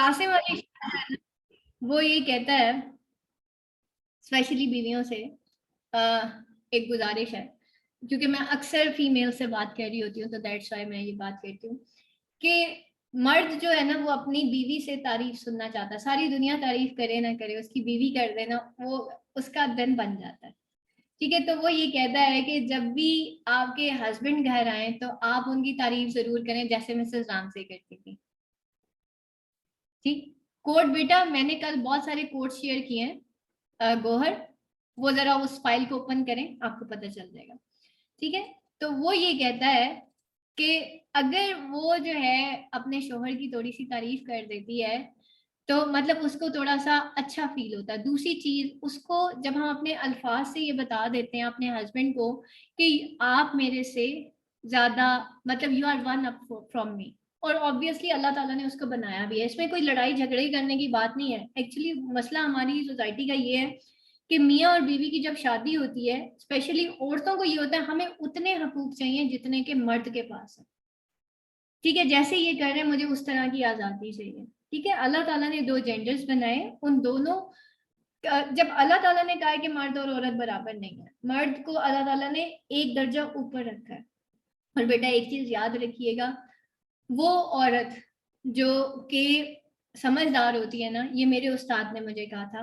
قاسم علی شاہ ہے نا، وہ یہ کہتا ہے اسپیشلی بیویوں سے، ایک گزارش ہے، کیونکہ میں اکثر فیمیل سے بات کر رہی ہوتی ہوں تو دیٹس وائی میں یہ بات کرتی ہوں کہ مرد جو ہے نا وہ اپنی بیوی سے تعریف سننا چاہتا ہے، ساری دنیا تعریف کرے نہ کرے، اس کی بیوی کر دے نا، وہ اس کا دن بن جاتا ہے. ٹھیک ہے، تو وہ یہ کہتا ہے کہ جب بھی آپ کے ہسبینڈ گھر آئیں تو آپ ان کی تعریف ضرور کریں جیسے مسز رام سے کرتی تھی. ٹھیک، کوٹ بیٹا میں نے کل بہت سارے کوٹ شیئر کیے ہیں گوہر، وہ ذرا اس فائل کو اوپن کریں آپ کو پتہ چل جائے گا. ٹھیک ہے، تو وہ یہ کہتا ہے کہ اگر وہ جو ہے اپنے شوہر کی تھوڑی سی تعریف کر دیتی ہے تو مطلب اس کو تھوڑا سا اچھا فیل ہوتا ہے. دوسری چیز، اس کو جب ہم اپنے الفاظ سے یہ بتا دیتے ہیں اپنے ہسبینڈ کو کہ آپ میرے سے زیادہ، مطلب you are one up from me, اور آبویسلی اللہ تعالیٰ نے اس کو بنایا بھی ہے، اس میں کوئی لڑائی جھگڑے کرنے کی بات نہیں ہے. ایکچولی مسئلہ ہماری سوسائٹی کا یہ ہے کہ میاں اور بیوی کی جب شادی ہوتی ہے، اسپیشلی عورتوں کو یہ ہوتا ہے ہمیں اتنے حقوق چاہیے جتنے کہ مرد کے پاس ہیں. ٹھیک ہے، جیسے یہ کر رہے ہیں مجھے اس طرح کی آزادی چاہیے. ٹھیک ہے، اللہ تعالیٰ نے دو جینڈرز بنائے، ان دونوں، جب اللہ تعالیٰ نے کہا کہ مرد اور عورت برابر نہیں ہے، مرد کو اللہ تعالیٰ نے ایک درجہ اوپر رکھا ہے. اور بیٹا ایک چیز یاد رکھیے گا، وہ عورت جو کہ سمجھدار ہوتی ہے نا، یہ میرے استاد نے مجھے کہا تھا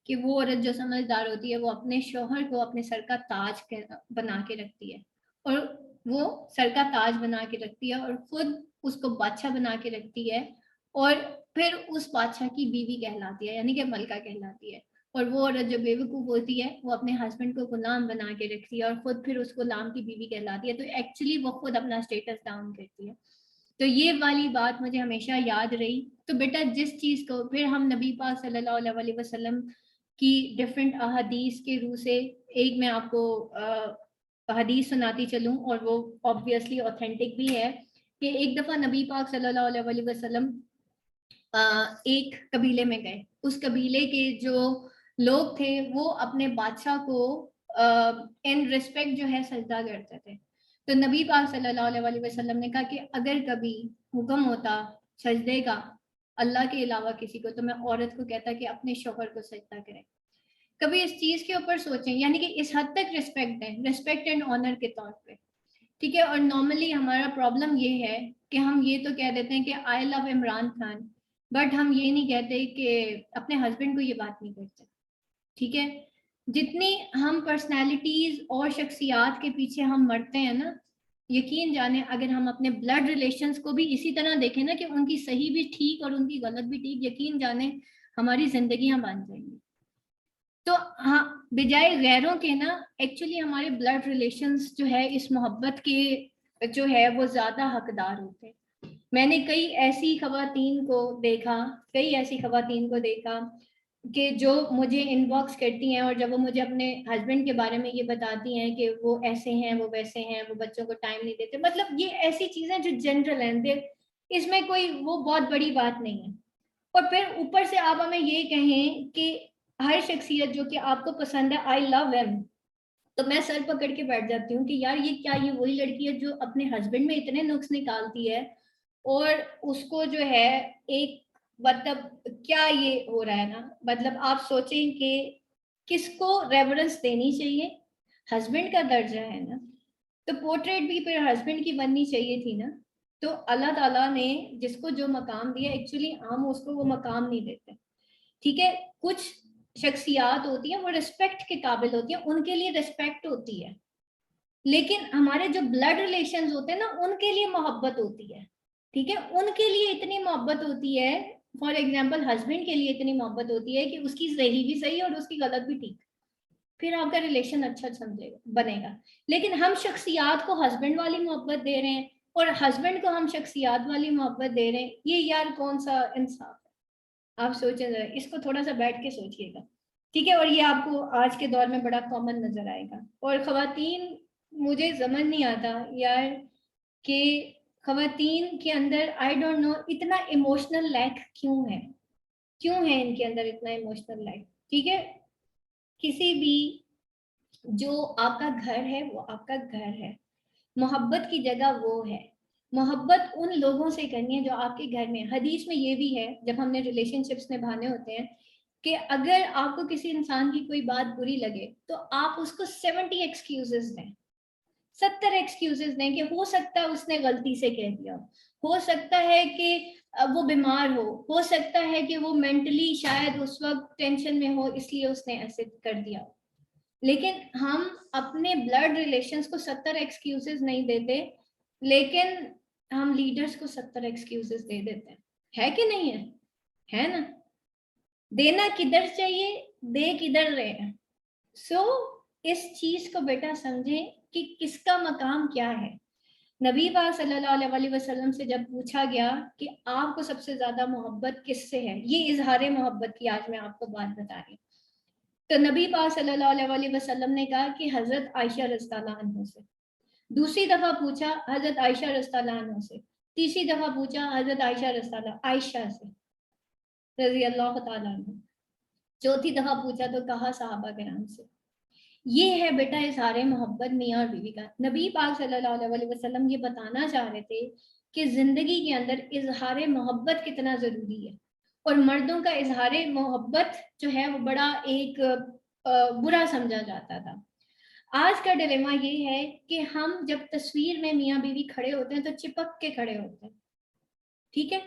کہ وہ عورت جو سمجھدار ہوتی ہے وہ اپنے شوہر کو اپنے سر کا تاج بنا کے رکھتی ہے، اور وہ سر کا تاج بنا کے رکھتی ہے اور خود اس کو بادشاہ بنا کے رکھتی ہے، اور پھر اس بادشاہ کی بیوی کہلاتی ہے، یعنی کہ ملکہ کہلاتی ہے. اور وہ عورت جو بیوقوف ہوتی ہے وہ اپنے ہسبینڈ کو غلام بنا کے رکھتی ہے اور خود پھر اس غلام کی بیوی کہلاتی ہے. تو ایکچولی وہ خود اپنا اسٹیٹس ڈاؤن کرتی ہے. تو یہ والی بات مجھے ہمیشہ یاد رہی. تو بیٹا جس چیز کو پھر ہم نبی پاک صلی اللہ علیہ وسلم کی ڈفرینٹ احادیث کے روح سے، ایک میں آپ کو حدیث سناتی چلوں اور وہ آبویسلی اوتھینٹک بھی ہے کہ ایک دفعہ نبی پاک صلی اللہ علیہ وسلم ایک قبیلے میں گئے. اس قبیلے کے جو لوگ تھے وہ اپنے بادشاہ کو ان ریسپیکٹ جو ہے سجدہ کرتے تھے. تو نبی پاک صلی اللہ علیہ وسلم نے کہا کہ اگر کبھی حکم ہوتا سجدے کا اللہ کے علاوہ کسی کو تو میں عورت کو کہتا کہ اپنے شوہر کو سجدہ کرے. کبھی اس چیز کے اوپر سوچیں، یعنی کہ اس حد تک ریسپیکٹ دیں، ریسپیکٹ اینڈ آنر کے طور پہ. ٹھیک ہے، اور نارملی ہمارا پرابلم یہ ہے کہ ہم یہ تو کہہ دیتے ہیں کہ آئی لو عمران خان، بٹ ہم یہ نہیں کہتے کہ اپنے ہسبینڈ کو یہ بات نہیں کرتے. ٹھیک ہے، جتنی ہم پرسنالٹیز اور شخصیات کے پیچھے ہم مرتے ہیں نا، یقین جانیں اگر ہم اپنے بلڈ ریلیشنز کو بھی اسی طرح دیکھیں نا کہ ان کی صحیح بھی ٹھیک اور ان کی غلط بھی ٹھیک، یقین جانیں ہماری زندگیاں بن جائیں گی. تو ہاں، بجائے غیروں کے نا ایکچولی ہمارے بلڈ ریلیشنز جو ہے اس محبت کے جو ہے وہ زیادہ حقدار ہوتے ہیں. میں نے کئی ایسی خواتین کو دیکھا کہ جو مجھے ان باکس کرتی ہیں اور جب وہ مجھے اپنے ہسبینڈ کے بارے میں یہ بتاتی ہیں کہ وہ ایسے ہیں، وہ ویسے ہیں، وہ بچوں کو ٹائم نہیں دیتے، مطلب یہ ایسی چیزیں جو جنرل ہیں، اس میں کوئی وہ بہت بڑی بات نہیں ہے. اور پھر اوپر سے آپ ہمیں یہ کہیں کہ ہر شخصیت جو کہ آپ کو پسند ہے آئی لو ہیم، تو میں سر پکڑ کے بیٹھ جاتی ہوں کہ یار یہ وہی لڑکی ہے جو اپنے ہسبینڈ میں اتنے نقص نکالتی ہے اور اس کو جو ہے ایک، مطلب کیا یہ ہو رہا ہے نا. مطلب آپ سوچیں کہ کس کو ریورنس دینی چاہیے، ہسبینڈ کا درجہ ہے نا، تو پورٹریٹ بھی پھر ہسبینڈ کی بننی چاہیے تھی نا. تو اللہ تعالیٰ نے جس کو جو مقام دیا ایکچولی ہم اس کو وہ مقام نہیں دیتے. ٹھیک ہے، کچھ شخصیات ہوتی ہیں وہ ریسپیکٹ کے قابل ہوتی ہیں، ان کے لیے ریسپیکٹ ہوتی ہے، لیکن ہمارے جو بلڈ ریلیشنز ہوتے ہیں نا ان کے لیے محبت ہوتی ہے. ٹھیک ہے، ان کے لیے اتنی محبت ہوتی ہے، فار ایگزامپل ہسبینڈ کے لیے اتنی محبت ہوتی ہے کہ اس کی صحیح بھی صحیح اور اس کی غلط بھی ٹھیک، پھر آپ کا ریلیشن اچھا بنے گا. لیکن ہم شخصیات کو ہسبینڈ والی محبت دے رہے ہیں اور ہسبینڈ کو ہم شخصیات والی محبت دے رہے ہیں، یہ یار کون سا انصاف ہے؟ آپ سوچیں ذرا، اس کو تھوڑا سا بیٹھ کے سوچئے گا. ٹھیک ہے، اور یہ آپ کو آج کے دور میں بڑا کامن نظر آئے گا. اور خواتین، مجھے سمجھ نہیں آتا یار کہ خواتین کے اندر آئی ڈونٹ نو اتنا ایموشنل لیک کیوں ہے ان کے اندر اتنا ایموشنل لیک. ٹھیک ہے، کسی بھی جو آپ کا گھر ہے وہ آپ کا گھر ہے، محبت کی جگہ وہ ہے. محبت ان لوگوں سے کرنی ہے جو آپ کے گھر میں. حدیث میں یہ بھی ہے جب ہم نے ریلیشن شپس نبھانے ہوتے ہیں کہ اگر آپ کو کسی انسان کی کوئی بات بری لگے تو آپ اس کو 70 ایکسکیوزز دیں, 70 ایکسکیوزز دیں کہ ہو سکتا ہے اس نے غلطی سے کہہ دیا, ہو سکتا ہے کہ وہ بیمار ہو سکتا ہے کہ وہ مینٹلی شاید اس وقت ٹینشن میں ہو اس لیے اس نے ایسے کر دیا. لیکن ہم اپنے بلڈ ریلیشنز کو 70 ایکسکیوزز نہیں دیتے, لیکن ہم لیڈرز کو 70 ایکسکیوزز دے دیتے ہیں. ہے کہ نہیں ہے نا؟ دینا کدھر چاہیے, دے کدھر رہے ہیں. سو اس چیز کو بیٹا سمجھیں کہ کس کا مقام کیا ہے. نبی پاک صلی اللہ علیہ وسلم سے جب پوچھا گیا کہ آپ کو سب سے زیادہ محبت کس سے ہے, یہ اظہار محبت کی آج میں آپ کو بات بتا رہی ہوں, تو نبی پاک صلی اللہ علیہ وسلم نے کہا کہ حضرت عائشہ رضی اللہ عنہ سے. دوسری دفعہ پوچھا حضرت عائشہ رضی اللہ عنہ سے. تیسری دفعہ پوچھا حضرت عائشہ سے رضی اللہ تعالیٰ عنہ. چوتھی دفعہ پوچھا تو کہا صحابہ کرام سے. یہ ہے بیٹا اظہار محبت میاں اور بیوی کا. نبی پاک صلی اللہ علیہ وسلم یہ بتانا چاہ رہے تھے کہ زندگی کے اندر اظہار محبت کتنا ضروری ہے, اور مردوں کا اظہار محبت جو ہے وہ بڑا ایک برا سمجھا جاتا تھا. آج کا ڈیلیما یہ ہے کہ ہم جب تصویر میں میاں بیوی کھڑے ہوتے ہیں تو چپک کے کھڑے ہوتے ہیں. ٹھیک ہے,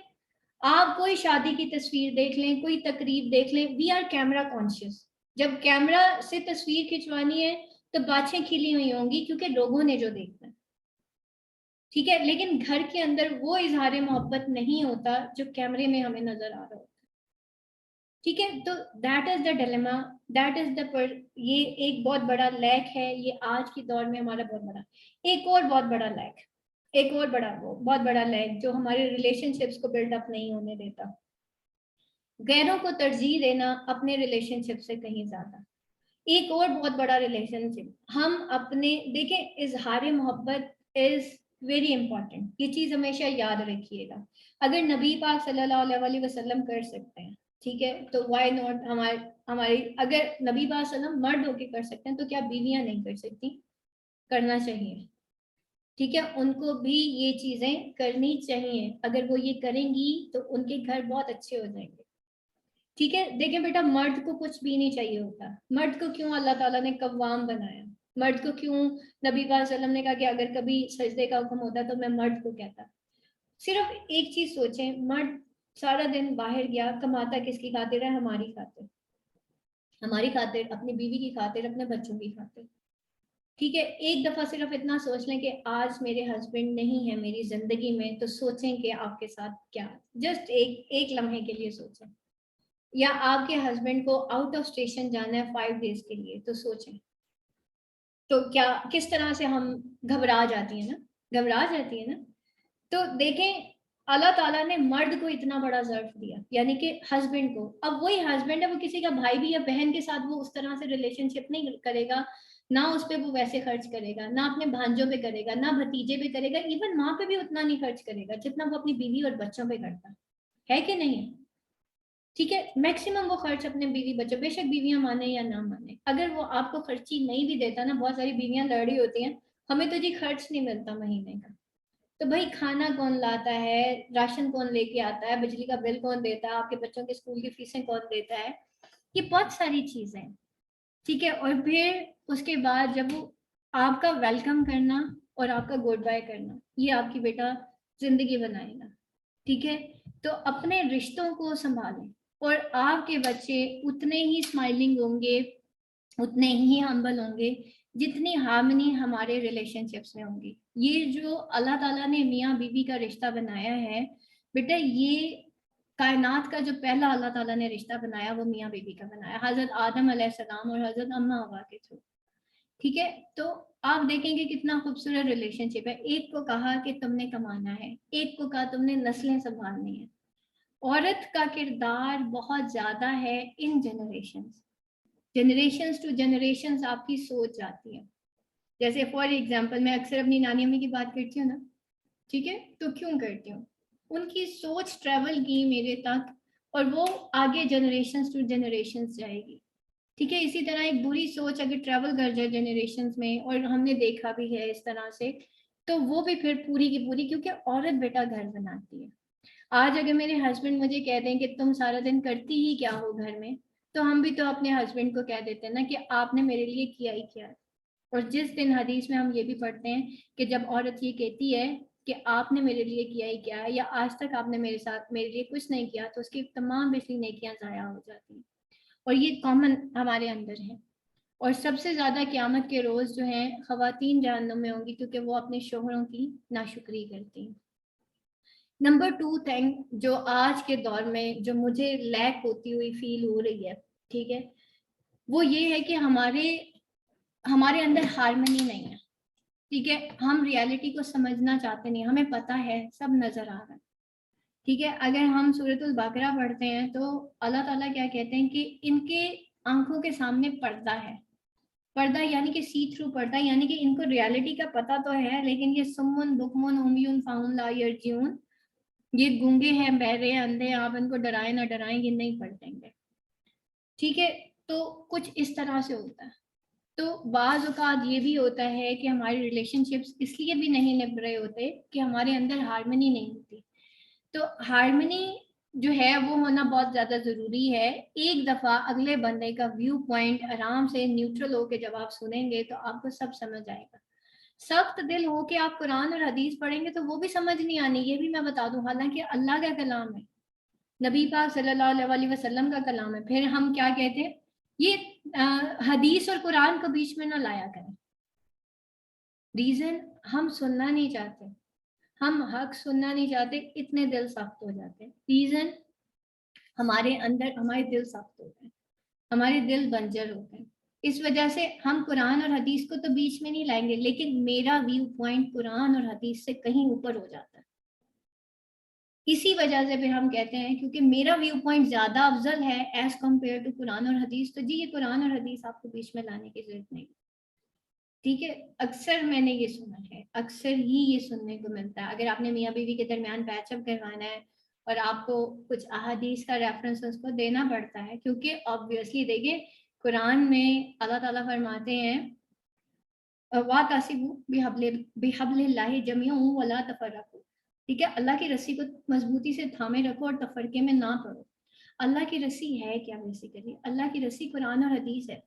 آپ کوئی شادی کی تصویر دیکھ لیں, کوئی تقریب دیکھ لیں, وی آر کیمرہ کانشیس. جب کیمرہ سے تصویر کھنچوانی ہے تو باتیں کھلی ہوئی ہوں گی کیونکہ لوگوں نے جو دیکھنا ہے. ٹھیک ہے, لیکن گھر کے اندر وہ اظہار محبت نہیں ہوتا جو کیمرے میں ہمیں نظر آ رہا ہوتا. ٹھیک ہے, تو that is the dilemma, that is the یہ ایک بہت بڑا لیک ہے. یہ آج کے دور میں ہمارا بہت بڑا ایک اور بہت بڑا لیک, ایک اور بہت بڑا لیک جو ہمارے ریلیشن شپس کو بلڈ اپ نہیں ہونے دیتا. غیروں کو ترجیح دینا اپنے ریلیشن شپ سے کہیں زیادہ. ایک اور بہت بڑا ریلیشن شپ ہم اپنے دیکھیں, اظہار محبت از ویری امپورٹنٹ. یہ چیز ہمیشہ یاد رکھیے گا. اگر نبی پاک صلی اللہ علیہ وسلم کر سکتے ہیں, ٹھیک ہے, تو وائی ناٹ ہماری اگر نبی پاک صلی اللہ علیہ وسلم مرد ہو کے کر سکتے ہیں تو کیا بیویاں نہیں کر سکتی؟ کرنا چاہیے. ٹھیک ہے, ان کو بھی یہ چیزیں کرنی چاہیے. اگر وہ یہ کریں گی تو ان کے گھر بہت اچھے ہو جائیں گے. ٹھیک ہے, دیکھیں بیٹا, مرد کو کچھ بھی نہیں چاہیے ہوتا. مرد کو کیوں اللہ تعالیٰ نے قوام بنایا؟ مرد کو کیوں نبی پاک صلی اللہ علیہ وسلم نے کہا کہ اگر کبھی سجدے کا حکم ہوتا تو میں مرد کو کہتا. صرف ایک چیز سوچیں, مرد سارا دن باہر گیا, کماتا کس کی خاطر ہے؟ ہماری خاطر, ہماری خاطر, اپنی بیوی کی خاطر, اپنے بچوں کی خاطر. ٹھیک ہے, ایک دفعہ صرف اتنا سوچ لیں کہ آج میرے ہسبینڈ نہیں ہے میری زندگی میں, تو سوچیں کہ آپ کے ساتھ کیا, جسٹ ایک لمحے کے لیے سوچیں. یا آپ کے ہسبینڈ کو آؤٹ آف اسٹیشن جانا ہے 5 days کے لیے, تو سوچیں تو کیا کس طرح سے ہم گھبرا جاتی ہیں نا. تو دیکھیں, اللہ تعالیٰ نے مرد کو اتنا بڑا ظرف دیا, یعنی کہ ہسبینڈ کو. اب وہی ہسبینڈ ہے, وہ کسی کا بھائی بھی یا بہن کے ساتھ وہ اس طرح سے ریلیشن شپ نہیں کرے گا, نہ اس پہ وہ ویسے خرچ کرے گا, نہ اپنے بھانجوں پہ کرے گا, نہ بھتیجے پہ کرے گا, ایون ماں پہ بھی اتنا نہیں خرچ کرے گا جتنا وہ اپنی بیوی اور بچوں پہ کرتا ہے کہ نہیں ہے. ٹھیک ہے, میکسیمم وہ خرچ اپنے بیوی بچوں, بے شک بیویاں مانے یا نہ مانے, اگر وہ آپ کو خرچی نہیں بھی دیتا نا, بہت ساری بیویاں لڑی ہوتی ہیں, ہمیں تو جی خرچ نہیں ملتا مہینے کا, تو بھائی کھانا کون لاتا ہے, راشن کون لے کے آتا ہے, بجلی کا بل کون دیتا ہے, آپ کے بچوں کے اسکول کی فیسیں کون دیتا ہے, یہ بہت ساری چیزیں. ٹھیک ہے, اور پھر اس کے بعد جب وہ آپ کا ویلکم کرنا اور آپ کا گڈ بائی کرنا, یہ آپ کی بیٹا زندگی بنائے گا. ٹھیک ہے, تو اپنے رشتوں کو سنبھالیں, اور آپ کے بچے اتنے ہی اسمائلنگ ہوں گے, اتنے ہی ہمبل ہوں گے جتنی ہارمنی ہمارے ریلیشن شپس میں ہوں گی. یہ جو اللہ تعالیٰ نے میاں بیوی کا رشتہ بنایا ہے بیٹا, یہ کائنات کا جو پہلا اللہ تعالیٰ نے رشتہ بنایا وہ میاں بیوی کا بنایا, حضرت آدم علیہ السلام اور حضرت اماں حوا کے تھرو. ٹھیک ہے, تو آپ دیکھیں گے کتنا خوبصورت ریلیشن شپ ہے. ایک کو کہا کہ تم نے کمانا ہے, ایک کو کہا تم نے نسلیں سنبھالنی ہیں. عورت کا کردار بہت زیادہ ہے ان جنریشنز ٹو جنریشنز آپ کی سوچ جاتی ہے. جیسے فار ایگزامپل میں اکثر اپنی نانی امی کی بات کرتی ہوں نا, ٹھیک ہے, تو کیوں کرتی ہوں, ان کی سوچ ٹریول کی میرے تک, اور وہ آگے جنریشنز ٹو جنریشنز جائے گی. ٹھیک ہے, اسی طرح ایک بری سوچ اگر ٹریول کر جائے جنریشنز میں, اور ہم نے دیکھا بھی ہے اس طرح سے, تو وہ بھی پھر پوری کی پوری، کیونکہ عورت بیٹا گھر بناتی ہے. آج اگر میرے ہسبینڈ مجھے کہہ دیں کہ تم سارا دن کرتی ہی کیا ہو گھر میں، تو ہم بھی تو اپنے ہسبینڈ کو کہہ دیتے ہیں نا کہ آپ نے میرے لیے کیا ہی کیا ہے. اور جس دن حدیث میں ہم یہ بھی پڑھتے ہیں کہ جب عورت یہ کہتی ہے کہ آپ نے میرے لیے کیا ہی کیا ہے، یا آج تک آپ نے میرے لیے کچھ نہیں کیا، تو اس کی تمام پچھلی نیکیاں ضائع ہو جاتی ہیں. اور یہ کامن ہمارے اندر ہے. اور سب سے زیادہ قیامت کے روز جو ہیں خواتین جہنم میں ہوں گی، کیونکہ وہ اپنے شوہروں کی ناشکری کرتی ہیں. نمبر 2 تھنگ جو آج کے دور میں جو مجھے لیک ہوتی ہوئی فیل ہو رہی ہے، ٹھیک ہے، وہ یہ ہے کہ ہمارے اندر ہارمنی نہیں ہے. ٹھیک ہے، ہم ریالٹی کو سمجھنا چاہتے نہیں، ہمیں پتہ ہے سب نظر آ رہا ہے. ٹھیک ہے، اگر ہم سورۃ البقرہ پڑھتے ہیں تو اللہ تعالیٰ کیا کہتے ہیں کہ ان کے آنکھوں کے سامنے پردہ ہے. پردہ یعنی کہ سی تھرو پردہ، یعنی کہ ان کو ریالٹی کا پتہ تو ہے، لیکن یہ سمن بکمن امیون فہم لا یرجعون، یہ گونگے ہیں، بہرے ہیں، اندھے ہیں، آپ ان کو ڈرائیں نہ ڈرائیں یہ نہیں پڑھیں گے. ٹھیک ہے، تو کچھ اس طرح سے ہوتا ہے. تو بعض اوقات یہ بھی ہوتا ہے کہ ہماری ریلیشن شپس اس لیے بھی نہیں نبھ رہے ہوتے کہ ہمارے اندر ہارمنی نہیں ہوتی. تو ہارمنی جو ہے وہ ہونا بہت زیادہ ضروری ہے. ایک دفعہ اگلے بندے کا ویو پوائنٹ آرام سے نیوٹرل ہو کے جب آپ سنیں گے تو آپ کو سب سمجھ آئے گا. سخت دل ہو کے آپ قرآن اور حدیث پڑھیں گے تو وہ بھی سمجھ نہیں آنی، یہ بھی میں بتا دوں، حالانکہ اللہ کا کلام ہے، نبی پاک صلی اللہ علیہ وسلم کا کلام ہے. پھر ہم کیا کہتے ہیں، یہ حدیث اور قرآن کو بیچ میں نہ لایا کریں. ریزن ہم سننا نہیں چاہتے، ہم حق سننا نہیں چاہتے، اتنے دل سخت ہو جاتے ہیں. ریزن ہمارے اندر ہمارے دل سخت ہوتے ہیں، ہمارے دل بنجر ہوتے ہیں. اس وجہ سے ہم قرآن اور حدیث کو تو بیچ میں نہیں لائیں گے، لیکن میرا ویو پوائنٹ قرآن اور حدیث سے کہیں اوپر ہو جاتا ہے. اسی وجہ سے پھر ہم کہتے ہیں کیونکہ میرا ویو پوائنٹ زیادہ افضل ہے ایز کمپیئر ٹو قرآن اور حدیث، تو جی یہ قرآن اور حدیث آپ کو بیچ میں لانے کی ضرورت نہیں. ٹھیک ہے، اکثر میں نے یہ سنا ہے، اکثر ہی یہ سننے کو ملتا ہے. اگر آپ نے میاں بیوی کے درمیان پیچ اپ کروانا ہے اور آپ کو کچھ احادیث کا ریفرنس اس کو دینا پڑتا ہے، کیونکہ آبویسلی دیکھیے قرآن میں اللہ تعالیٰ فرماتے ہیں وَاعْتَصِمُوا بِحَبْلِ اللَّهِ جَمِيعًا وَلَا تَفَرَّقُوا. ٹھیک ہے، اللہ کی رسی کو مضبوطی سے تھامے رکھو اور تفرقے میں نہ پڑو. اللہ کی رسی ہے کیا؟ بیسیکلی اللہ کی رسی قرآن اور حدیث ہے.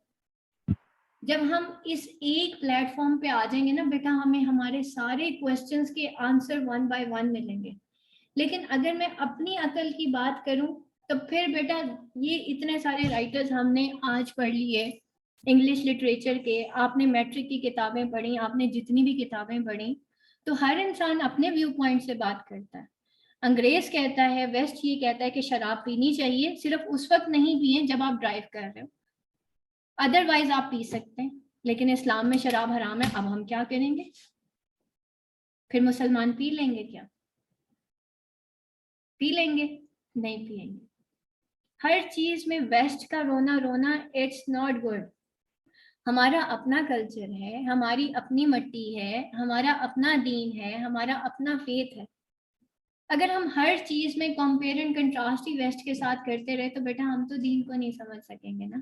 جب ہم اس ایک پلیٹ فارم پہ آ جائیں گے نا بیٹا، ہمیں ہمارے سارے کویسچنس کے آنسر 1 بائی 1 ملیں گے. لیکن اگر میں اپنی عقل کی بات کروں تو پھر بیٹا یہ اتنے سارے رائٹرز ہم نے آج پڑھ لیے انگلش لٹریچر کے، آپ نے میٹرک کی کتابیں پڑھی، آپ نے جتنی بھی کتابیں پڑھی، تو ہر انسان اپنے ویو پوائنٹ سے بات کرتا ہے. انگریز کہتا ہے، ویسٹ یہ کہتا ہے کہ شراب پینی چاہیے، صرف اس وقت نہیں پئیں جب آپ ڈرائیو کر رہے ہو، ادروائز آپ پی سکتے ہیں. لیکن اسلام میں شراب حرام ہے. اب ہم کیا کریں گے؟ پھر مسلمان پی لیں گے کیا؟ پی لیں گے؟ نہیں پیئیں گے. ہر چیز میں ویسٹ کا رونا اٹس ناٹ گڈ. ہمارا اپنا کلچر ہے، ہماری اپنی مٹی ہے، ہمارا اپنا دین ہے، ہمارا اپنا فیتھ ہے. اگر ہم ہر چیز میں کمپیئر اینڈ کنٹراسٹ ہی ویسٹ کے ساتھ کرتے رہے تو بیٹا ہم تو دین کو نہیں سمجھ سکیں گے نا.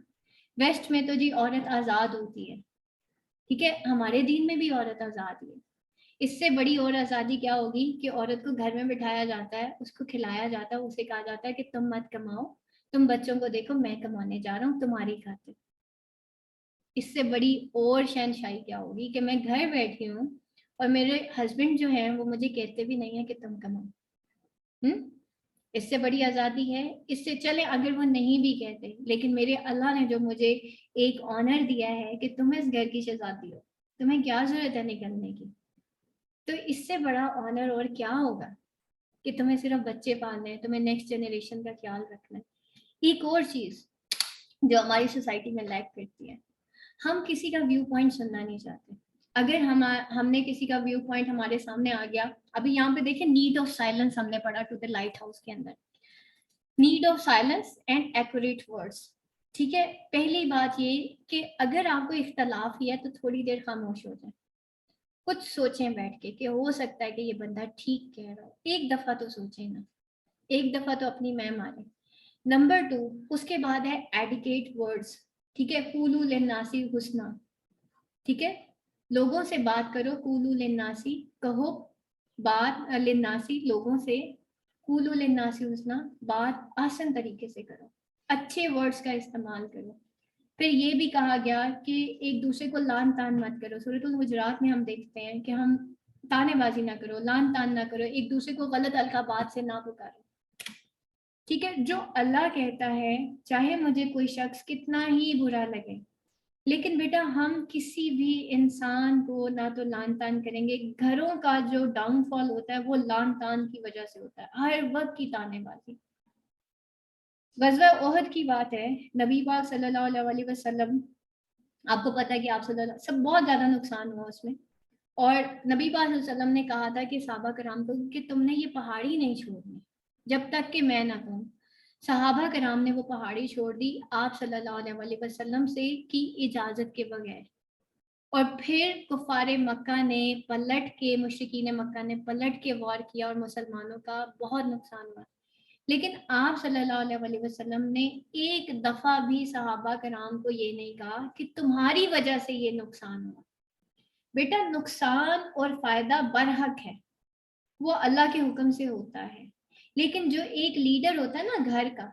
ویسٹ میں تو جی عورت آزاد ہوتی ہے، ٹھیک ہے، ہمارے دین میں بھی عورت آزاد ہے. اس سے بڑی اور آزادی کیا ہوگی کہ عورت کو گھر میں بٹھایا جاتا ہے، اس کو کھلایا جاتا ہے، اسے کہا جاتا ہے کہ تم مت کماؤ، تم بچوں کو دیکھو، میں کمانے جا رہا ہوں تمہاری خاطر. اس سے بڑی اور شہنشاہی کیا ہوگی کہ میں گھر بیٹھی ہوں اور میرے ہسبینڈ جو ہیں وہ مجھے کہتے بھی نہیں ہیں کہ تم کماؤ. اس سے بڑی آزادی ہے؟ اس سے چلے اگر وہ نہیں بھی کہتے، لیکن میرے اللہ نے جو مجھے ایک آنر دیا ہے کہ تم اس گھر کی شہزادی ہو، تمہیں کیا ضرورت ہے نکلنے کی؟ تو اس سے بڑا آنر اور کیا ہوگا کہ تمہیں صرف بچے پالنے ہیں، تمہیں نیکسٹ جنریشن کا خیال رکھنا ہے. ایک اور چیز جو ہماری سوسائٹی میں لیک کرتی ہے، ہم کسی کا ویو پوائنٹ سننا نہیں چاہتے. اگر ہم نے کسی کا ویو پوائنٹ ہمارے سامنے آ گیا، ابھی یہاں پہ دیکھیں نیڈ آف سائلنس ہم نے پڑھا ٹو دا لائٹ ہاؤس کے اندر، need of silence and accurate words. ٹھیک ہے، پہلی بات یہ کہ اگر آپ کو اختلاف ہی ہے تو تھوڑی دیر خاموش ہو جائیں، کچھ سوچیں بیٹھ کے کہ ہو سکتا ہے کہ یہ بندہ ٹھیک کہہ رہا ہو. ایک دفعہ تو سوچیں نا، ایک دفعہ تو اپنی میں ماریں. نمبر 2 اس کے بعد ہے ایڈیکیٹ ورڈس. ٹھیک ہے، قولوا للناس حسنا. ٹھیک ہے، لوگوں سے بات کرو، قولوا للناسی، کہو بات للناسی لوگوں سے، قولوا للناسی حسنا، بات آسان طریقے سے کرو، اچھے ورڈز کا استعمال کرو. پھر یہ بھی کہا گیا کہ ایک دوسرے کو لان تان مت کرو. سورۃ الحجرات میں ہم دیکھتے ہیں کہ ہم تانے بازی نہ کرو، لان تان نہ کرو، ایک دوسرے کو غلط القابات سے نہ پکارو. ٹھیک ہے، جو اللہ کہتا ہے چاہے مجھے کوئی شخص کتنا ہی برا لگے، لیکن بیٹا ہم کسی بھی انسان کو نہ تو لان تان کریں گے. گھروں کا جو ڈاؤن فال ہوتا ہے وہ لان تان کی وجہ سے ہوتا ہے، ہر وقت کی تانے بازی. غزوہ احد کی بات ہے، نبی پاک صلی اللہ علیہ وسلم، آپ کو پتا ہے کہ آپ صلی اللہ سب بہت زیادہ نقصان ہوا اس میں، اور نبی پاک صلی اللہ علیہ وسلم نے کہا تھا کہ صحابہ کرام کو کہ تم نے یہ پہاڑی نہیں چھوڑنی جب تک کہ میں نہ کہوں. صحابہ کرام نے وہ پہاڑی چھوڑ دی آپ صلی اللہ علیہ وسلم سے کی اجازت کے بغیر. اور پھر کفار مکہ نے پلٹ کے، مشرکین مکہ نے پلٹ کے وار کیا اور مسلمانوں کا بہت نقصان ہوا. لیکن آپ صلی اللہ علیہ وسلم نے ایک دفعہ بھی صحابہ کرام کو یہ نہیں کہا کہ تمہاری وجہ سے یہ نقصان ہوا. بیٹا نقصان اور فائدہ برحق ہے، وہ اللہ کے حکم سے ہوتا ہے. لیکن جو ایک لیڈر ہوتا ہے نا گھر کا،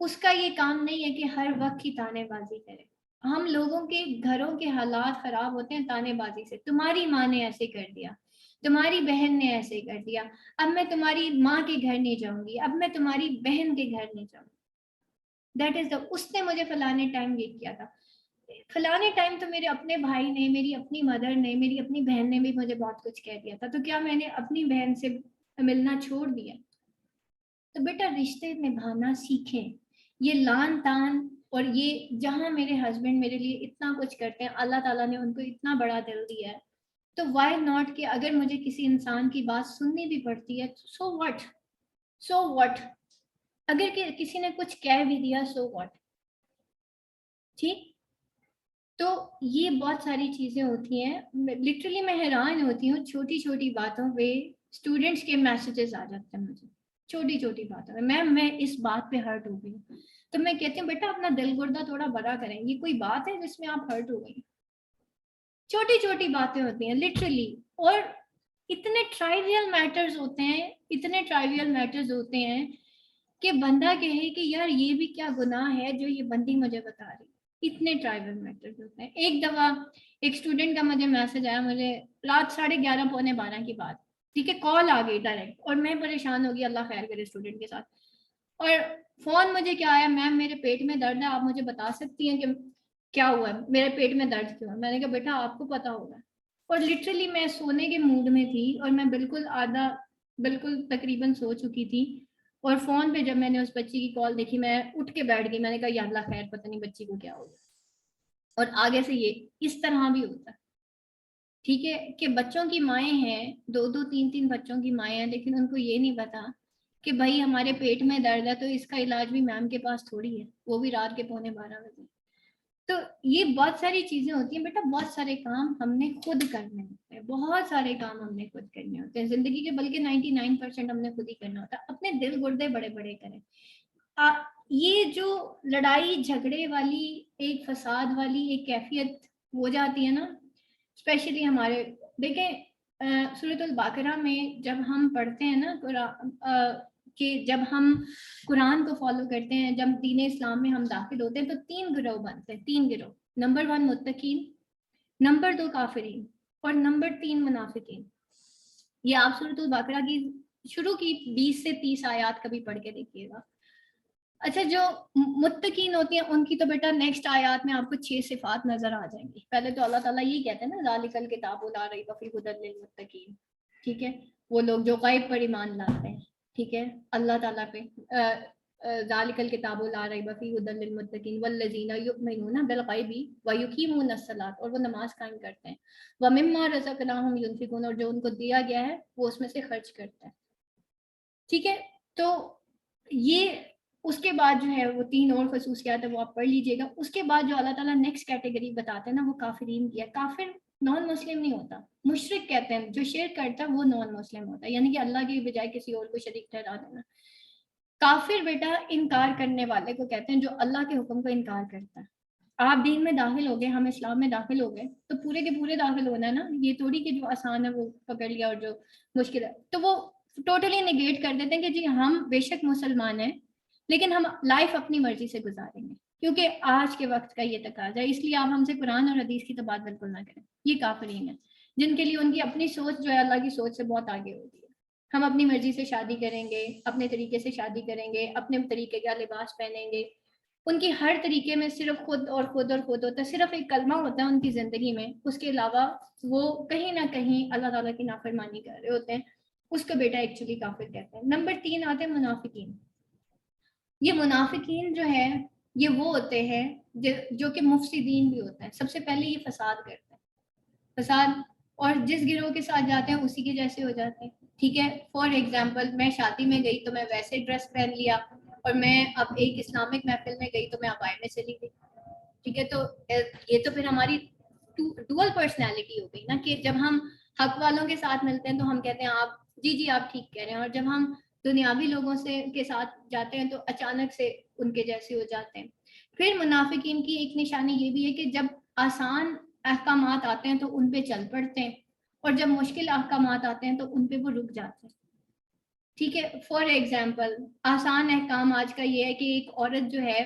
اس کا یہ کام نہیں ہے کہ ہر وقت کی تانے بازی کرے. ہم لوگوں کے گھروں کے حالات خراب ہوتے ہیں تانے بازی سے. تمہاری ماں نے ایسے کر دیا، تمہاری بہن نے ایسے کر دیا، اب میں تمہاری ماں کے گھر نہیں جاؤں گی، اب میں تمہاری بہن کے گھر نہیں جاؤں گی. دیٹ از اس نے مجھے فلانے ٹائم یہ کیا تھا، فلانے ٹائم تو میرے اپنے بھائی نے، میری اپنی مدر نے، میری اپنی بہن نے بھی مجھے بہت کچھ کہہ دیا تھا، تو کیا میں نے اپنی بہن سے ملنا چھوڑ دیا؟ تو بیٹا رشتے نبھانا سیکھیں. یہ لان تان اور یہ جہاں میرے ہسبینڈ میرے لیے اتنا کچھ کرتے ہیں، اللہ تعالیٰ نے ان کو اتنا بڑا دل دیا ہے، تو وائی ناٹ کہ اگر مجھے کسی انسان کی بات سننی بھی پڑتی ہے سو واٹ، سو واٹ، اگر کسی نے کچھ کہہ بھی دیا سو واٹ. ٹھیک، تو یہ بہت ساری چیزیں ہوتی ہیں. لٹرلی میں حیران ہوتی ہوں چھوٹی چھوٹی باتوں پہ اسٹوڈینٹس کے میسیجز آ جاتے ہیں مجھے، چھوٹی چھوٹی باتوں پہ میں اس بات پہ ہرٹ ہو گئی ہوں. تو میں کہتی ہوں بیٹا اپنا دل گردہ تھوڑا بڑا کریں. یہ کوئی بات ہے جس میں آپ ہرٹ ہو گئی؟ چھوٹی چھوٹی باتیں ہوتی ہیں لٹرلی، اور اتنے ٹرائیویل میٹرز ہوتے ہیں، اتنے ٹرائیویل میٹرز ہوتے ہیں کہ بندہ کہے کہ یار یہ بھی کیا گناہ ہے جو یہ بندی مجھے بتا رہی. اتنے ٹرائیبل میٹرز ہوتے ہیں. ایک دفعہ ایک اسٹوڈنٹ کا مجھے میسج آیا، مجھے رات 11:30 پونے 12 کی بات، ٹھیک ہے، کال آ گئی ڈائریکٹ، اور میں پریشان ہو گئی، اللہ خیر کرے اسٹوڈنٹ کے ساتھ. اور فون مجھے کیا آیا، میم میرے پیٹ میں درد ہے، آپ مجھے بتا سکتی ہیں کہ کیا ہوا ہے، میرے پیٹ میں درد کیوں ہے؟ میں نے کہا بیٹا آپ کو پتا ہوگا. اور لٹرلی میں سونے کے موڈ میں تھی، اور میں بالکل تقریباً سو چکی تھی، اور فون پہ جب میں نے اس بچی کی کال دیکھی میں اٹھ کے بیٹھ گئی. میں نے کہا یا اللہ خیر، پتہ نہیں بچی کو کیا ہو گیا. اور آگے سے یہ اس طرح بھی ہوتا ہے، ٹھیک ہے، کہ بچوں کی مائیں ہیں، 2 3 بچوں کی مائیں ہیں، لیکن ان کو یہ نہیں پتا کہ بھائی ہمارے پیٹ میں درد ہے تو اس کا علاج بھی میم کے پاس تھوڑی ہے، وہ بھی رات کے پونے 12 بجے. تو یہ بہت ساری چیزیں ہوتی ہیں بیٹا. بہت سارے کام ہم نے خود کرنے ہوتے ہیں، بہت سارے کام ہم نے خود کرنے ہوتے ہیں زندگی کے، بلکہ 99% ہم نے خود ہی کرنا ہوتا ہے. اپنے دل گردے بڑے بڑے کریں. یہ جو لڑائی جھگڑے والی ایک فساد والی ایک کیفیت ہو جاتی ہے نا، اسپیشلی ہمارے، دیکھیں سورۃ البقرہ میں جب ہم پڑھتے ہیں نا کہ جب ہم قرآن کو فالو کرتے ہیں، جب دین اسلام میں ہم داخل ہوتے ہیں، تو 3 گروہ بنتے ہیں، 3 گروہ. نمبر 1 متقین، نمبر 2 کافرین، اور نمبر 3 منافقین. یہ آپ سورۃ البقرہ کی شروع کی 20 سے 30 آیات کبھی پڑھ کے دیکھیے گا. اچھا، جو متقین ہوتی ہیں ان کی تو بیٹا نیکسٹ آیات میں آپ کو 6 صفات نظر آ جائیں گی. پہلے تو اللہ تعالیٰ یہی کہتے ہیں نا، ذالک الکتاب لا ریب فیہ ھدی للمتقین. ٹھیک ہے، وہ لوگ جو غیب پر ایمان لاتے ہیں، ٹھیک ہے، اللہ تعالیٰ پہ. ذالک الکتاب لا ریب فیہ ھدی للمتقین والذین یؤمنون بالغیب ویقیمون الصلاۃ، اور وہ نماز قائم کرتے ہیں. ومما رزقناہم ینفقون، اور جو ان کو دیا گیا ہے وہ اس میں سے خرچ کرتے ہیں. ٹھیک ہے، تو یہ اس کے بعد جو ہے وہ 3 اور خصوصیات ہے، وہ آپ پڑھ لیجئے گا. اس کے بعد جو اللہ تعالیٰ نیکسٹ کیٹیگری بتاتے ہیں نا، وہ کافرین کی ہے. کافر نان مسلم نہیں ہوتا، مشرک کہتے ہیں، جو شرک کرتا ہے وہ نان مسلم ہوتا ہے، یعنی کہ اللہ کی بجائے کسی اور کو شریک ٹھہرا دینا. کافر بیٹا انکار کرنے والے کو کہتے ہیں، جو اللہ کے حکم کو انکار کرتا ہے. آپ دین میں داخل ہو گئے, ہم اسلام میں داخل ہو گئے, تو پورے کے پورے داخل ہونا ہے نا, یہ تھوڑی کہ جو آسان ہے وہ پکڑ لیا اور جو مشکل ہے تو وہ ٹوٹلی نگیٹ کر دیتے ہیں کہ جی ہم بے شک مسلمان ہیں لیکن ہم لائف اپنی مرضی سے گزاریں گے کیونکہ آج کے وقت کا یہ تقاضا ہے, اس لیے آپ ہم سے قرآن اور حدیث کی تو بات بالکل نہ کریں. یہ کافرین ہیں جن کے لیے ان کی اپنی سوچ جو ہے اللہ کی سوچ سے بہت آگے ہوتی ہے. ہم اپنی مرضی سے شادی کریں گے, اپنے طریقے سے شادی کریں گے, اپنے طریقے کا لباس پہنیں گے. ان کی ہر طریقے میں صرف خود اور خود اور خود ہوتا ہے, صرف ایک کلمہ ہوتا ہے ان کی زندگی میں, اس کے علاوہ وہ کہیں نہ کہیں اللہ تعالیٰ کی نافرمانی کر رہے ہوتے ہیں. اس کا بیٹا ایکچولی کافر کہتے ہیں. نمبر 3 آتے ہیں منافقین. یہ منافقین جو ہے یہ وہ ہوتے ہیں جو کہ مفسدین بھی ہوتے ہیں. سب سے پہلے یہ فساد کرتے ہیں, فساد, اور جس گروہ کے ساتھ جاتے ہیں اسی کے جیسے ہو جاتے ہیں. ٹھیک ہے, فار ایگزامپل میں شادی میں گئی تو میں ویسے ڈریس پہن لیا, اور میں اب ایک اسلامک محفل میں گئی تو میں ابائے میں چلی گئی. ٹھیک ہے, تو یہ تو پھر ہماری ڈوئل پرسنالٹی ہو گئی نا, کہ جب ہم حق والوں کے ساتھ ملتے ہیں تو ہم کہتے ہیں آپ جی آپ ٹھیک کہہ رہے ہیں, اور جب ہم دنیاوی لوگوں سے کے ساتھ جاتے ہیں تو اچانک سے ان کے جیسے ہو جاتے ہیں. پھر منافقین کی ایک نشانی یہ بھی ہے کہ جب آسان احکامات آتے ہیں تو ان پہ چل پڑتے ہیں, اور جب مشکل احکامات آتے ہیں تو ان پہ وہ رک جاتے ہیں. ٹھیک ہے, فار ایگزامپل آسان احکام آج کا یہ ہے کہ ایک عورت جو ہے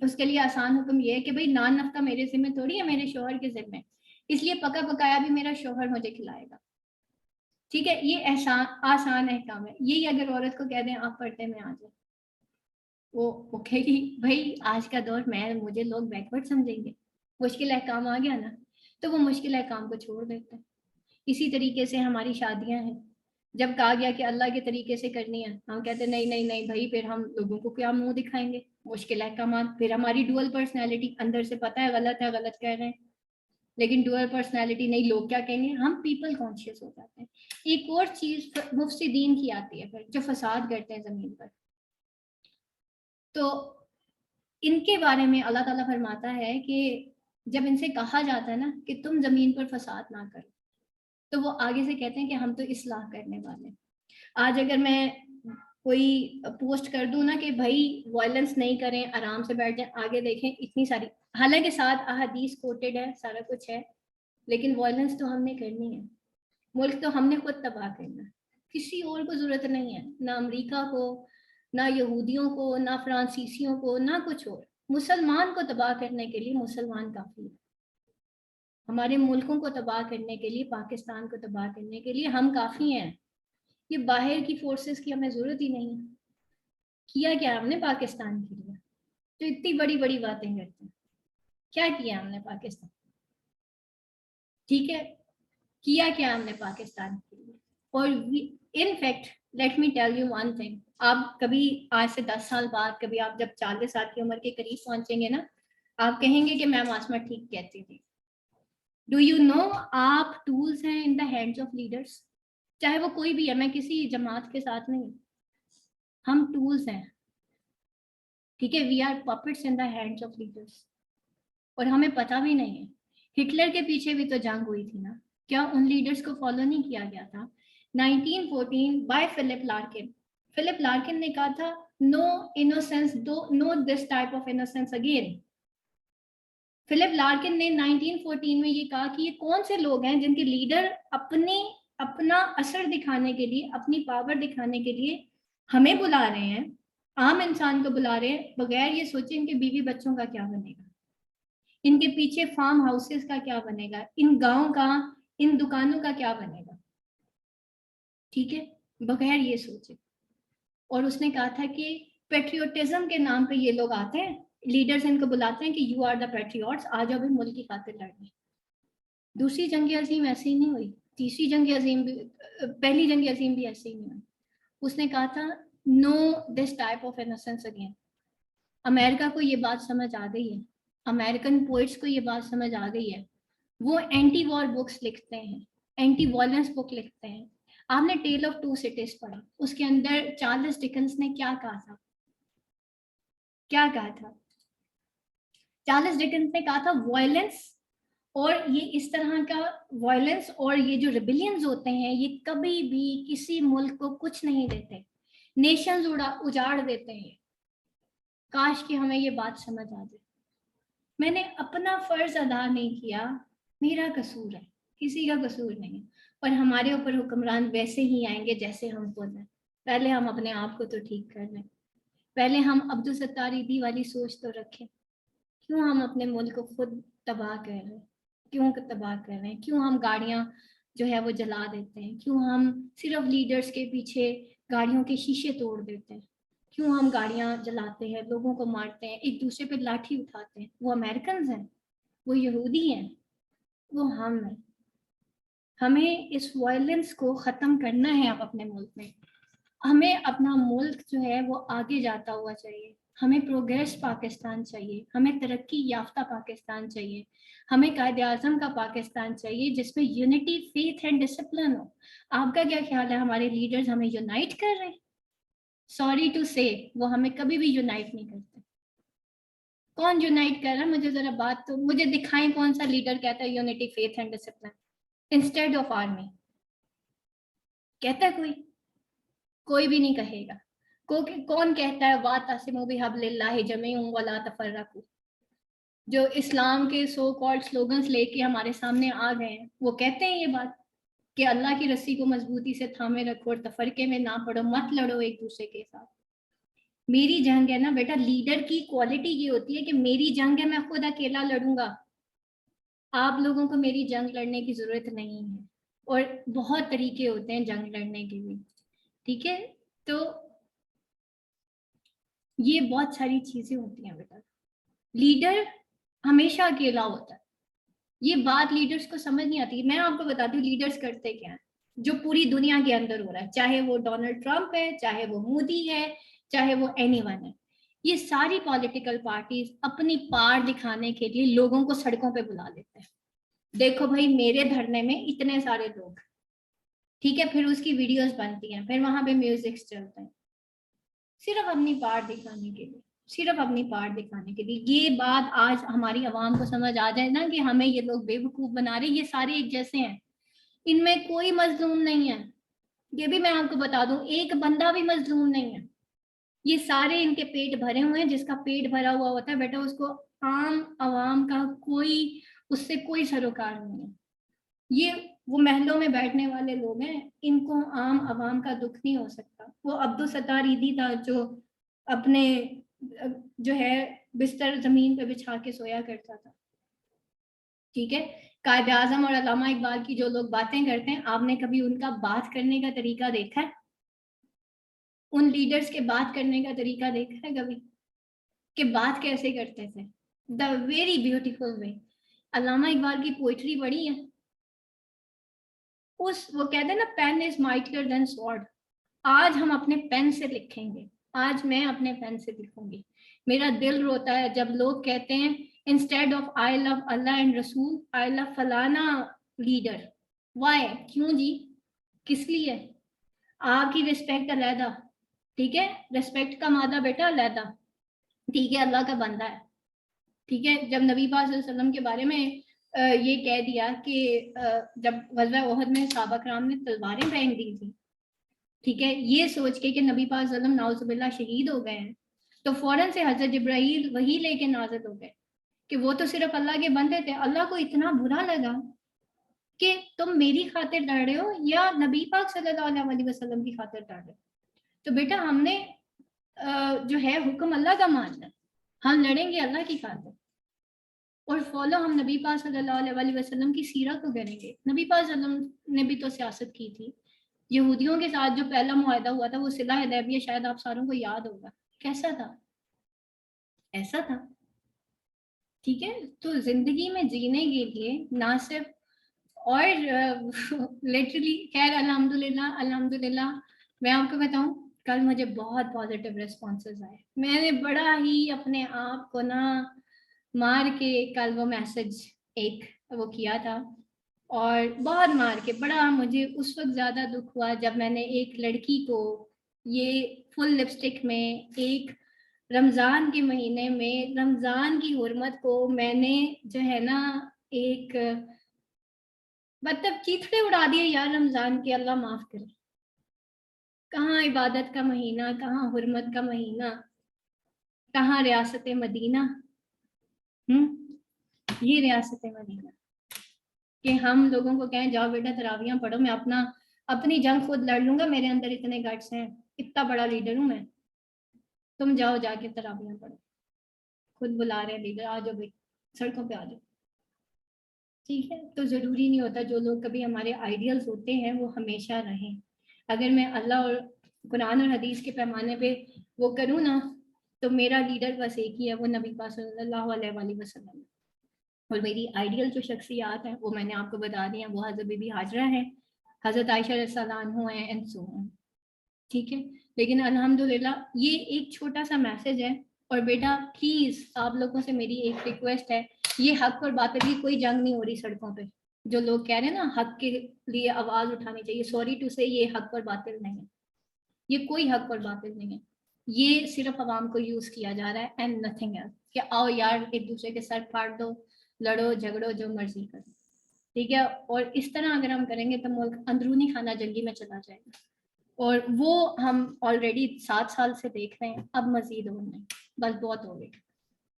اس کے لیے آسان حکم یہ ہے کہ بھئی نان نفقہ میرے ذمہ تھوڑی ہے, میرے شوہر کے ذمہ, اس لیے پکا پکایا بھی میرا شوہر مجھے کھلائے گا. ٹھیک ہے, یہ آسان احکام ہے. یہی اگر عورت کو کہہ دیں آپ پردے میں آ جائیں, وہ کہے گی بھائی آج کا دور مجھے لوگ بیکورڈ سمجھیں گے. مشکل احکام آ گیا نا تو وہ مشکل احکام کو چھوڑ دیتے ہیں. اسی طریقے سے ہماری شادیاں ہیں, جب کہا گیا کہ اللہ کے طریقے سے کرنی ہے ہم کہتے ہیں نہیں بھائی, پھر ہم لوگوں کو کیا منہ دکھائیں گے. مشکل احکامات, پھر ہماری ڈوئل پرسنالٹی, اندر سے پتہ ہے غلط کہہ رہے ہیں لیکن ڈوئل پرسنالٹی نہیں, لوگ کیا کہیں گے, ہم پیپل کانشیس ہو جاتے ہیں. ایک اور چیز مفسدین کی آتی ہے پھر, جو فساد کرتے ہیں زمین پر. تو ان کے بارے میں اللہ تعالیٰ فرماتا ہے کہ جب ان سے کہا جاتا ہے نا کہ تم زمین پر فساد نہ کرو, تو وہ آگے سے کہتے ہیں کہ ہم تو اصلاح کرنے والے ہیں. آج اگر میں کوئی پوسٹ کر دوں نا کہ بھائی وائلنس نہیں کریں, آرام سے بیٹھ جائیں, آگے دیکھیں اتنی ساری, حالانکہ ساتھ احادیث کوٹڈ ہے, سارا کچھ ہے, لیکن وائلنس تو ہم نے کرنی ہے. ملک تو ہم نے خود تباہ کرنا ہے, کسی اور کو ضرورت نہیں ہے, نہ امریکہ کو, نہ یہودیوں کو, نہ فرانسیسیوں کو, نہ کچھ اور. مسلمان کو تباہ کرنے کے لیے مسلمان کافی ہے. ہمارے ملکوں کو تباہ کرنے کے لیے, پاکستان کو تباہ کرنے کے لیے ہم کافی ہیں. یہ باہر کی فورسز کی ہمیں ضرورت ہی نہیں ہے. کیا ہم نے پاکستان کے لیے, جو اتنی بڑی بڑی باتیں کرتے ہیں, کیا کیا ہم نے پاکستان, ٹھیک ہے, کیا ہم نے پاکستان کے لیے. اور in fact let me tell you one thing, آپ کبھی آج سے 10 سال بعد کبھی آپ جب 40 سال کی عمر کے قریب پہنچیں گے نا, آپ کہیں گے کہ میم آسما ٹھیک کہتی تھی. ڈو یو نو آپ ٹولز ہیں ان دا ہینڈز آف لیڈرس, چاہے وہ کوئی بھی ہے, میں کسی جماعت کے ساتھ نہیں, ہم ٹولز ہیں. ٹھیک ہے, we are puppets in the hands of leaders, اور ہمیں پتہ بھی نہیں ہے. ہٹلر کے پیچھے بھی تو جنگ ہوئی تھی نا, کیا ان لیڈرز کو فالو نہیں کیا گیا تھا؟ 1914 by Philip Larkin. Philip Larkin نے کہا تھا no innocence, no this type of innocence again. Philip Larkin نے 1914 میں یہ کہا کہ یہ کون سے لوگ ہیں جن کے لیڈر اپنا اثر دکھانے کے لیے, اپنی پاور دکھانے کے لیے ہمیں بلا رہے ہیں, عام انسان کو بلا رہے ہیں, بغیر یہ سوچیں ان کے بیوی بچوں کا کیا بنے گا, ان کے پیچھے فارم ہاؤسز کا کیا بنے گا, ان گاؤں کا, ان دکانوں کا کیا بنے گا. ٹھیک ہے, بغیر یہ سوچے. اور اس نے کہا تھا کہ پیٹریوٹزم کے نام پہ یہ لوگ آتے ہیں, لیڈرز ان کو بلاتے ہیں کہ یو آر دا پیٹریوٹس, آ جاؤ بھی ملک کی خاطر لڑنے. دوسری جنگ عظیم ایسے ہی نہیں ہوئی, تیسری جنگ عظیم بھی, پہلی جنگ عظیم بھی ایسے ہی نہیں ہوئی. اس نے کہا تھا no this type of innocence again. امریکہ کو یہ بات سمجھ آ گئی ہے, امریکن پوئٹس کو یہ بات سمجھ آ گئی ہے, وہ اینٹی وار بکس لکھتے ہیں, اینٹی وائلنس بک لکھتے ہیں. آپ نے ٹیل آف ٹو سٹیز پڑھا, اس کے اندر چارلس ڈکنس نے کیا کہا تھا, چارلس ڈکنس نے کہا تھا وائلنس, اور یہ اس طرح کا وائلنس اور یہ جو ریبیلینز ہوتے ہیں یہ کبھی بھی کسی ملک کو کچھ نہیں دیتے, نیشنز اجاڑ دیتے ہیں. کاش کہ ہمیں یہ بات سمجھ آ جائے. میں نے اپنا فرض ادا نہیں کیا، میرا قصور ہے، کسی کا قصور نہیں ہے. اور ہمارے اوپر حکمران ویسے ہی آئیں گے جیسے ہم خود ہیں. پہلے ہم اپنے آپ کو تو ٹھیک کر لیں، پہلے ہم عبدالستار ایدھی والی سوچ تو رکھیں. کیوں ہم اپنے ملک کو خود تباہ کر رہے ہیں؟ کیوں تباہ کر رہے ہیں؟ کیوں ہم گاڑیاں جو ہے وہ جلا دیتے ہیں؟ کیوں ہم صرف لیڈرز کے پیچھے گاڑیوں کے شیشے توڑ دیتے ہیں؟ کیوں ہم گاڑیاں جلاتے ہیں، لوگوں کو مارتے ہیں، ایک دوسرے پہ لاٹھی اٹھاتے ہیں؟ وہ امریکنز ہیں، وہ یہودی ہیں، وہ ہم ہیں. ہمیں اس وائلنس کو ختم کرنا ہے اب اپنے ملک میں. ہمیں اپنا ملک جو ہے وہ آگے جاتا ہوا چاہیے. ہمیں پروگریس پاکستان چاہیے، ہمیں ترقی یافتہ پاکستان چاہیے، ہمیں قائد اعظم کا پاکستان چاہیے جس میں یونٹی، فیتھ اینڈ ڈسپلن ہو. آپ کا کیا خیال ہے؟ ہمارے لیڈرز ہمیں یونائٹ کر رہے ہیں؟ سوری ٹو سے وہ ہمیں کبھی بھی یونائٹ نہیں کرتے. کون یونائٹ کر رہا ہے؟ مجھے ذرا بات تو مجھے دکھائیں کون سا لیڈر کہتا ہے unity, faith and discipline instead of army. کہتا ہے کوئی؟ کوئی بھی نہیں کہے گا. کون کہتا ہے وَاعْتَصِمُوا بِحَبْلِ اللَّهِ جَمِيعًا وَلَا تَفَرَّقُوا؟ جو اسلام کے سو کالڈ سلوگنز لے کے ہمارے سامنے آ گئے ہیں وہ کہتے ہیں یہ بات کہ اللہ کی رسی کو مضبوطی سے تھامے رکھو اور تفرقے میں نہ پڑو، مت لڑو ایک دوسرے کے ساتھ. میری جنگ ہے نا بیٹا. لیڈر کی کوالٹی یہ ہوتی ہے کہ میری جنگ ہے، میں خود اکیلا لڑوں گا. آپ لوگوں کو میری جنگ لڑنے کی ضرورت نہیں ہے. اور بہت طریقے ہوتے ہیں جنگ لڑنے کے بھی، ٹھیک ہے. تو یہ بہت ساری چیزیں ہوتی ہیں بیٹا. لیڈر ہمیشہ اکیلا ہوتا ہے. یہ بات لیڈرز کو سمجھ نہیں آتی. میں آپ کو بتاتی ہوں لیڈرز کرتے کیا ہیں جو پوری دنیا کے اندر ہو رہا ہے، چاہے وہ ڈونلڈ ٹرمپ ہے، چاہے وہ مودی ہے، چاہے وہ اینی ون ہے. یہ ساری پولیٹیکل پارٹیز اپنی پار دکھانے کے لیے لوگوں کو سڑکوں پہ بلا لیتے ہیں. دیکھو بھائی میرے دھرنے میں اتنے سارے لوگ، ٹھیک ہے. پھر اس کی ویڈیوز بنتی ہیں، پھر وہاں پہ میوزک چلتے ہیں، صرف اپنی پار دکھانے کے لیے، صرف اپنی پار دکھانے کے لیے. یہ بات آج ہماری عوام کو سمجھ آ جائے نا کہ ہمیں یہ لوگ بے وقوف بنا رہے ہیں. یہ سارے ایک جیسے ہیں، ان میں کوئی مظلوم نہیں ہے. یہ بھی میں آپ کو بتا دوں، ایک بندہ بھی مظلوم نہیں ہے. یہ سارے ان کے پیٹ بھرے ہوئے ہیں. جس کا پیٹ بھرا ہوا ہوتا ہے بیٹا، اس کو عام عوام کا کوئی، اس سے کوئی سروکار نہیں ہے. یہ وہ محلوں میں بیٹھنے والے لوگ ہیں، ان کو عام عوام کا دکھ نہیں ہو سکتا. وہ عبدالستار ایدھی تھا جو اپنے جو ہے بستر زمین پہ بچھا کے سویا کرتا تھا، ٹھیک ہے. قائد اعظم اور علامہ اقبال کی جو لوگ باتیں کرتے ہیں، آپ نے کبھی ان کا بات کرنے کا طریقہ دیکھا ہے؟ ان لیڈرز کے بات کرنے کا طریقہ دیکھا ہے کبھی کہ بات کیسے کرتے تھے؟ The very beautiful way. علامہ اقبال کی پوئٹری پڑھی ہے؟ وہ کہتے ہیں نا پین از مائٹیئر دین سورڈ. آج ہم اپنے پین سے لکھیں گے، آج میں اپنے پین سے لکھوں گی. میرا دل روتا ہے جب لوگ کہتے ہیں instead of I love Allah and Rasool, I لو فلانا لیڈر. وائی؟ کیوں جی؟ کس لیے؟ آپ کی رسپیکٹ علیحدہ، ٹھیک ہے. رسپیکٹ کا مادہ بیٹا علیحدہ، ٹھیک ہے. اللہ کا بندہ ہے، ٹھیک ہے. جب نبی پاک صلی اللہ علیہ وسلم کے بارے میں یہ کہہ دیا کہ جب غزوہ احد میں صحابہ کرام نے تلواریں پھینک دی تھی، ٹھیک ہے، یہ سوچ کے کہ نبی پاک صلی اللہ علیہ وسلم نعوذ باللہ شہید ہو گئے ہیں، تو فوراً سے حضرت جبرائیل وہی لے کے نازل ہو گئے کہ وہ تو صرف اللہ کے بندے تھے. اللہ کو اتنا برا لگا کہ تم میری خاطر لڑ رہے ہو یا نبی پاک صلی اللہ علیہ وسلم کی خاطر لڑ رہے ہو. تو بیٹا ہم نے جو ہے حکم اللہ کا ماننا، ہم لڑیں گے اللہ کی خاطر، اور فالو ہم نبی پاک صلی اللہ علیہ وسلم کی سیرت کو کریں گے. نبی پاک صلی اللہ علیہ وسلم نے بھی تو سیاست کی تھی. یہودیوں کے ساتھ جو پہلا معاہدہ ہوا تھا وہ صلح حدیبیہ، شاید آپ ساروں کو یاد ہوگا. کیسا تھا؟ ایسا تھا، ٹھیک ہے. تو زندگی میں جینے کے لیے نہ صرف اور لٹرلی خیر الحمدللہ میں آپ کو بتاؤں کل مجھے بہت پازیٹیو ریسپانسز آئے. میں نے بڑا ہی اپنے آپ کو نا مار کے کل وہ میسج ایک وہ کیا تھا، اور بہت مار کے بڑا مجھے اس وقت زیادہ دکھ ہوا جب میں نے ایک لڑکی کو یہ فل لپسٹک میں ایک رمضان کے مہینے میں رمضان کی حرمت کو میں نے جو ہے نا ایک مطلب چیتڑے اڑا دیے یار رمضان کے. اللہ معاف کرے. کہاں عبادت کا مہینہ، کہاں حرمت کا مہینہ، کہاں ریاست مدینہ. یہ ریاست مدینہ کہ ہم لوگوں کو کہیں جاؤ بیٹا تراویحاں پڑھو, میں اپنی جنگ خود لڑ لوں گا, میرے اندر اتنے گٹس ہیں, اتنا بڑا لیڈر ہوں میں, تم جاؤ جا کے تراویحاں پڑھو. خود بلا رہے ہیں لیڈر, آ جاؤ بھائی سڑکوں پہ آ جاؤ. ٹھیک ہے, تو ضروری نہیں ہوتا جو لوگ کبھی ہمارے آئیڈیلز ہوتے ہیں وہ ہمیشہ رہیں. اگر میں اللہ اور قرآن اور حدیث کے پیمانے پہ وہ کروں نا, تو میرا لیڈر بس ایک ہی ہے, وہ نبی پاک صلی اللہ علیہ وآلہ وسلم. اور میری آئیڈیل جو شخصیات ہیں وہ میں نے آپ کو بتا دی ہیں, وہ حضرت بی بی حاجرہ ہیں, حضرت عائشہ رضی اللہ عنہ ہیں, اینڈ سو آن. ٹھیک ہے, لیکن الحمدللہ یہ ایک چھوٹا سا میسج ہے. اور بیٹا پلیز آپ لوگوں سے میری ایک ریکویسٹ ہے, یہ حق اور باطل کی کوئی جنگ نہیں ہو رہی سڑکوں پہ. جو لوگ کہہ رہے ہیں نا حق کے لیے آواز اٹھانی چاہیے, سوری ٹو سے, یہ حق اور باطل نہیں ہے, یہ کوئی حق اور باطل نہیں ہے. یہ صرف عوام کو یوز کیا جا رہا ہے اینڈ نتھنگ ایلس, کہ آؤ یار ایک دوسرے کے سر پھاڑ دو, لڑو جھگڑو جو مرضی کرو. ٹھیک ہے, اور اس طرح اگر ہم کریں گے تو ملک اندرونی خانہ جنگی میں چلا جائے گا, اور وہ ہم آلریڈی 7 سال سے دیکھ رہے ہیں. اب مزید اور نہیں, بس بہت ہو گئی.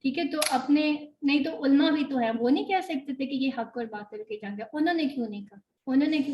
ٹھیک ہے, تو اپنے نہیں تو علماء بھی تو ہیں, وہ نہیں کہہ سکتے تھے کہ یہ حق اور باطل کی جنگ ہے. انہوں نے کیوں نہیں کہا, انہوں نے کیوں